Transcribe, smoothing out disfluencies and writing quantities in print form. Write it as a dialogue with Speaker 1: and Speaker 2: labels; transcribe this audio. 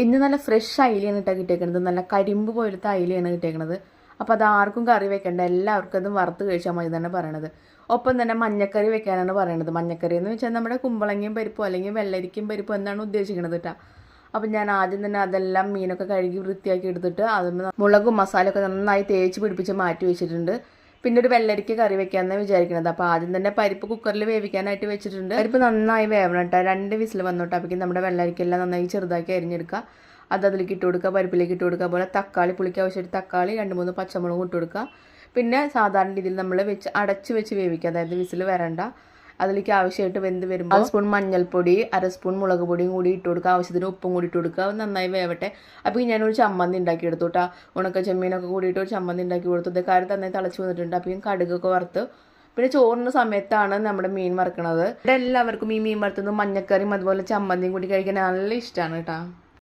Speaker 1: ഇന്ന് നല്ല ഫ്രഷ് അയിലയാണ് കേട്ടോ കിട്ടിയേക്കുന്നത്. നല്ല കരിമ്പ് പോലത്തെ അയിലയാണ് കിട്ടിയേക്കുന്നത്. അപ്പോൾ അത് ആർക്കും കറി വെക്കേണ്ട, എല്ലാവർക്കും അത് വറുത്ത് കഴിച്ചാൽ മതി തന്നെ പറയണത്. ഒപ്പം തന്നെ മഞ്ഞക്കറി വെക്കാനാണ് പറയണത്. മഞ്ഞക്കറി എന്ന് വെച്ചാൽ നമ്മുടെ കുമ്പളങ്ങയും പരിപ്പോ അല്ലെങ്കിൽ വെള്ളരിക്കയും പരിപ്പോ എന്നാണ് ഉദ്ദേശിക്കുന്നത് കേട്ടോ. അപ്പം ഞാൻ ആദ്യം തന്നെ അതെല്ലാം മീനൊക്കെ കഴുകി വൃത്തിയാക്കി എടുത്തിട്ട് അതിന് മുളകും മസാലയൊക്കെ നന്നായി തേച്ച് പിടിപ്പിച്ച് മാറ്റി വെച്ചിട്ടുണ്ട്. പിന്നെ ഒരു വെള്ളരിക്ക കറി വെക്കാമെന്നാണ് വിചാരിക്കുന്നത്. അപ്പോൾ ആദ്യം തന്നെ പരിപ്പ് കുക്കറിൽ വേവിക്കാനായിട്ട് വെച്ചിട്ടുണ്ട്. പരിപ്പ് നന്നായി വേവണം കേട്ടോ. 2 വിസിൽ വന്നോട്ടെ. അപ്പോഴേക്കും നമ്മുടെ വെള്ളരിക്കെല്ലാം നന്നായി ചെറുതാക്കി അരിഞ്ഞെടുക്കുക. അത് അതിലേക്ക് ഇട്ട് കൊടുക്കുക, പരിപ്പിലേക്ക് ഇട്ട് കൊടുക്കുക. അതുപോലെ തക്കാളി, പുളിക്ക് ആവശ്യമായിട്ട് തക്കാളി 2-3 പച്ചമുളകും ഇട്ട് കൊടുക്കുക. പിന്നെ സാധാരണ രീതിയിൽ നമ്മൾ അടച്ച് വെച്ച് വേവിക്കുക, അതായത് വിസിൽ വരണ്ട. അതിലേക്ക് ആവശ്യമായിട്ട് വെന്ത് വരുമ്പോൾ 1 സ്പൂൺ മഞ്ഞൾപ്പൊടി, 1/2 സ്പൂൺ മുളക് പൊടിയും കൂടി ഇട്ട് കൊടുക്കുക. ആവശ്യത്തിന് ഉപ്പും കൂടി ഇട്ട് കൊടുക്കുക. നന്നായി വേവട്ടെ. അപ്പോൾ ഞാനൊരു ചമ്മന്തി ഉണ്ടാക്കി എടുത്തു കേട്ടോ. ഉണക്ക ചെമ്മീനൊക്കെ കൂടിയിട്ട് ഒരു ചമ്മന്തി ഉണ്ടാക്കി കൊടുത്തു. ഇത് കാര്യം തന്നെ തിളച്ച് വന്നിട്ടുണ്ട്. അപ്പോൾ കടുകൊക്കെ വറുത്ത് പിന്നെ ചോറിൻ്റെ സമയത്താണ് നമ്മുടെ മീൻ വറുക്കണത്. ഇവിടെ എല്ലാവർക്കും ഈ മീൻ വറുത്തതും മഞ്ഞക്കറിയും അതുപോലെ ചമ്മന്തിയും കൂടി കഴിക്കാൻ നല്ല ഇഷ്ടമാണ് കേട്ടോ.